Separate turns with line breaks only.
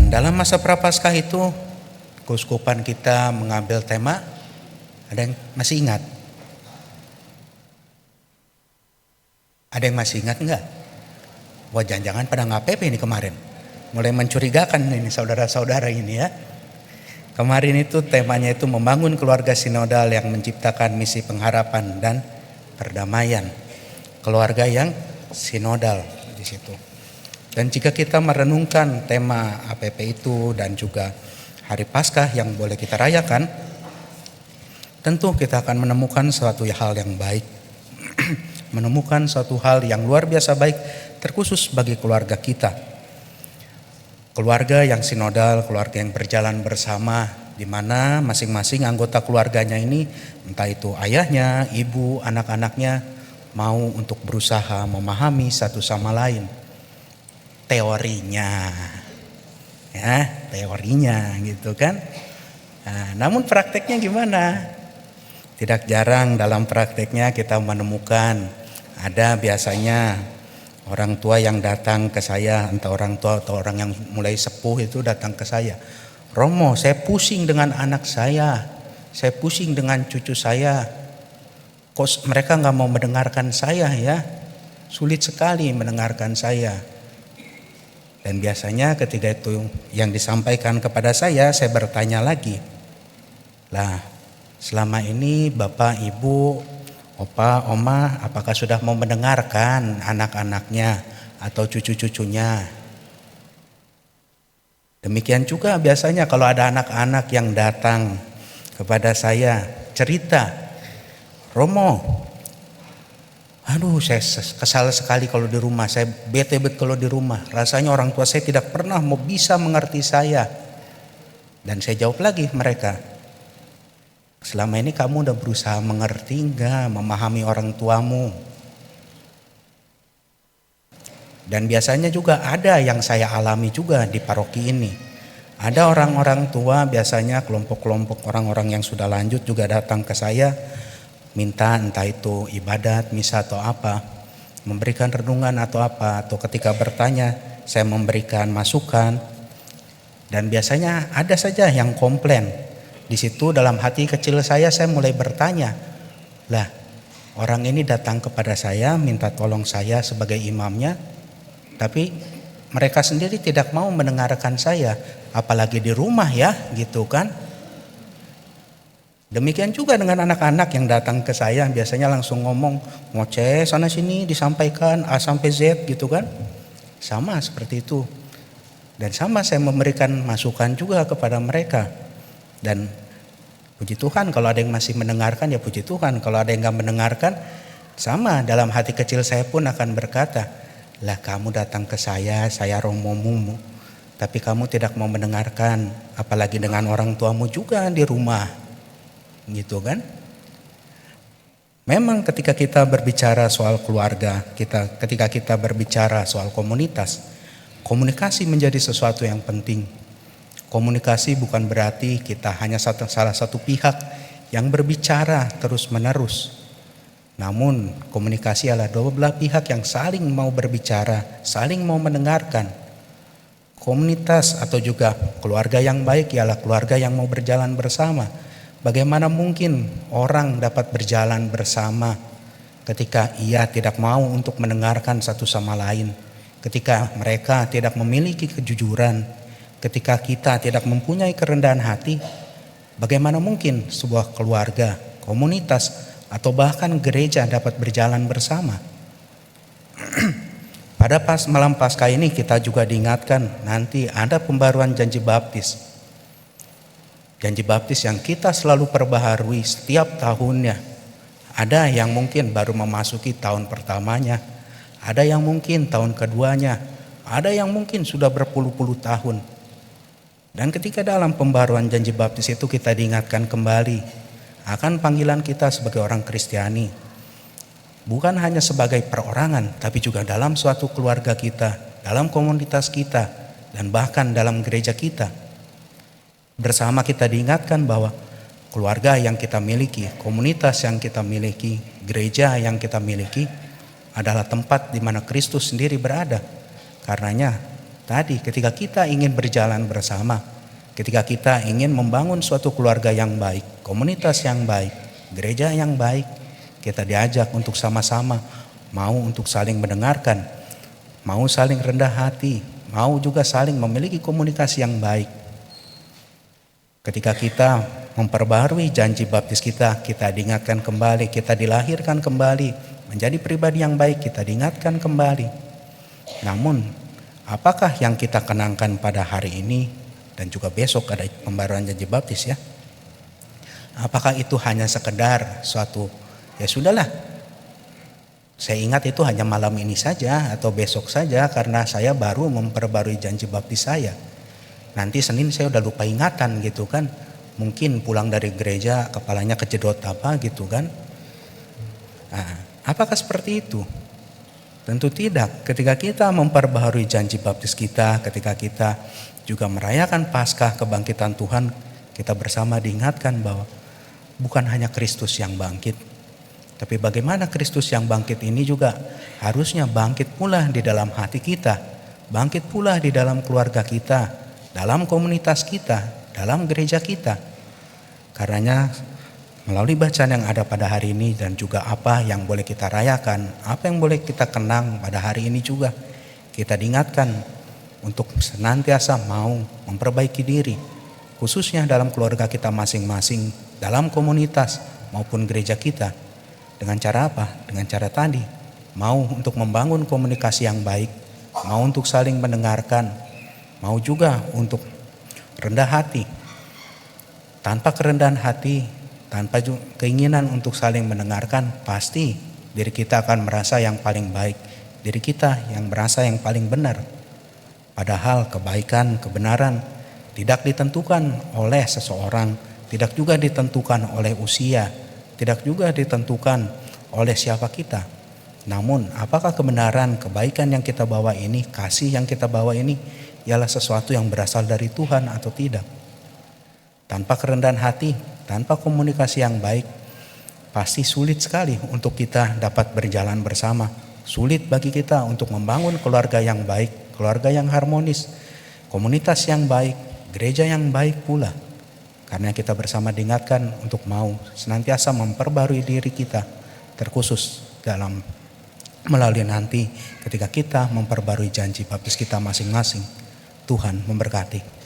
Dan dalam masa Prapaskah itu keuskupan kita mengambil tema, ada yang masih ingat? Ada yang masih ingat enggak? Wah, jangan-jangan pada ngapepe ini kemarin. Mulai mencurigakan ini saudara-saudara ini ya. Kemarin itu temanya itu membangun keluarga sinodal yang menciptakan misi pengharapan dan perdamaian. Keluarga yang sinodal di situ. Dan jika kita merenungkan tema APP itu dan juga Hari Paskah yang boleh kita rayakan, tentu kita akan menemukan suatu hal yang baik. Menemukan suatu hal yang luar biasa baik terkhusus bagi keluarga kita. Keluarga yang sinodal, keluarga yang berjalan bersama, di mana masing-masing anggota keluarganya ini, entah itu ayahnya, ibu, anak-anaknya, mau untuk berusaha memahami satu sama lain. Teorinya, ya, teorinya gitu kan. Nah, namun prakteknya gimana? Tidak jarang dalam prakteknya kita menemukan ada biasanya orang tua yang datang ke saya, entah orang tua atau orang yang mulai sepuh itu datang ke saya. Romo, saya pusing dengan anak saya pusing dengan cucu saya. Kok mereka nggak mau mendengarkan saya ya? Sulit sekali mendengarkan saya. Dan biasanya ketika itu yang disampaikan kepada saya bertanya lagi. Lah, selama ini Bapak, Ibu, Opa, Oma, apakah sudah mau mendengarkan anak-anaknya atau cucu-cucunya? Demikian juga biasanya kalau ada anak-anak yang datang kepada saya cerita, Romo, aduh saya kesal sekali kalau di rumah, saya bete kalau di rumah. Rasanya orang tua saya tidak pernah mau bisa mengerti saya. Dan saya jawab lagi mereka, selama ini kamu udah berusaha mengerti enggak, memahami orang tuamu? Dan biasanya juga ada yang saya alami juga di paroki ini. Ada orang-orang tua, biasanya kelompok-kelompok orang-orang yang sudah lanjut juga datang ke saya, minta entah itu ibadat, misa atau apa, memberikan renungan atau apa, atau ketika bertanya saya memberikan masukan. Dan biasanya ada saja yang komplain. Di situ dalam hati kecil saya mulai bertanya, lah orang ini datang kepada saya minta tolong saya sebagai imamnya, tapi mereka sendiri tidak mau mendengarkan saya, apalagi di rumah ya, gitu kan. Demikian juga dengan anak-anak yang datang ke saya, biasanya langsung ngomong, ngoceh sana sini disampaikan A sampai Z gitu kan. Sama seperti itu. Dan sama saya memberikan masukan juga kepada mereka. Dan puji Tuhan kalau ada yang masih mendengarkan ya puji Tuhan. Kalau ada yang gak mendengarkan, sama dalam hati kecil saya pun akan berkata, lah kamu datang ke saya romomu, tapi kamu tidak mau mendengarkan, apalagi dengan orang tuamu juga di rumah, gitu kan? Memang ketika kita berbicara soal keluarga, ketika kita berbicara soal komunitas, komunikasi menjadi sesuatu yang penting. Komunikasi bukan berarti kita hanya salah satu pihak yang berbicara terus-menerus. Namun komunikasi adalah dua belah pihak yang saling mau berbicara, saling mau mendengarkan. Komunitas atau juga keluarga yang baik ialah keluarga yang mau berjalan bersama. Bagaimana mungkin orang dapat berjalan bersama ketika ia tidak mau untuk mendengarkan satu sama lain, ketika mereka tidak memiliki kejujuran, ketika kita tidak mempunyai kerendahan hati? Bagaimana mungkin sebuah keluarga, komunitas, atau bahkan gereja dapat berjalan bersama? Pada malam Paskah ini kita juga diingatkan nanti ada pembaruan janji baptis. Janji baptis yang kita selalu perbaharui setiap tahunnya. Ada yang mungkin baru memasuki tahun pertamanya, ada yang mungkin tahun keduanya, ada yang mungkin sudah berpuluh-puluh tahun. Dan ketika dalam pembaruan janji baptis itu kita diingatkan kembali akan panggilan kita sebagai orang Kristiani, bukan hanya sebagai perorangan, tapi juga dalam suatu keluarga kita, dalam komunitas kita, dan bahkan dalam gereja kita. Bersama kita diingatkan bahwa keluarga yang kita miliki, komunitas yang kita miliki, gereja yang kita miliki adalah tempat di mana Kristus sendiri berada. Karenanya tadi ketika kita ingin berjalan bersama, ketika kita ingin membangun suatu keluarga yang baik, komunitas yang baik, gereja yang baik, kita diajak untuk sama-sama mau untuk saling mendengarkan, mau saling rendah hati, mau juga saling memiliki komunikasi yang baik. Ketika kita memperbaharui janji baptis kita diingatkan kembali, kita dilahirkan kembali menjadi pribadi yang baik, kita diingatkan kembali. Namun, apakah yang kita kenangkan pada hari ini dan juga besok ada pembaharuan janji baptis ya? Apakah itu hanya sekedar suatu ya sudahlah, saya ingat itu hanya malam ini saja atau besok saja karena saya baru memperbarui janji baptis saya. Nanti Senin saya udah lupa ingatan gitu kan. Mungkin pulang dari gereja kepalanya kejedot apa gitu kan. Nah, apakah seperti itu? Tentu tidak. Ketika kita memperbaharui janji baptis kita, ketika kita juga merayakan Paskah kebangkitan Tuhan, kita bersama diingatkan bahwa bukan hanya Kristus yang bangkit, tapi bagaimana Kristus yang bangkit ini juga harusnya bangkit pula di dalam hati kita, bangkit pula di dalam keluarga kita, dalam komunitas kita, dalam gereja kita. Karenanya melalui bacaan yang ada pada hari ini dan juga apa yang boleh kita rayakan, apa yang boleh kita kenang pada hari ini juga, kita diingatkan untuk senantiasa mau memperbaiki diri, khususnya dalam keluarga kita masing-masing, dalam komunitas maupun gereja kita. Dengan cara apa? Dengan cara tadi, mau untuk membangun komunikasi yang baik, mau untuk saling mendengarkan, mau juga untuk rendah hati. Tanpa kerendahan hati, tanpa keinginan untuk saling mendengarkan, pasti diri kita akan merasa yang paling baik, diri kita yang merasa yang paling benar. Padahal kebaikan, kebenaran tidak ditentukan oleh seseorang, tidak juga ditentukan oleh usia, tidak juga ditentukan oleh siapa kita. Namun apakah kebenaran, kebaikan yang kita bawa ini, kasih yang kita bawa ini ialah sesuatu yang berasal dari Tuhan atau tidak? Tanpa kerendahan hati, tanpa komunikasi yang baik, pasti sulit sekali untuk kita dapat berjalan bersama. Sulit bagi kita untuk membangun keluarga yang baik, keluarga yang harmonis, komunitas yang baik, gereja yang baik pula. Karena kita bersama diingatkan untuk mau senantiasa memperbarui diri kita, terkhusus dalam melalui nanti ketika kita memperbarui janji baptis kita masing-masing. Tuhan memberkati.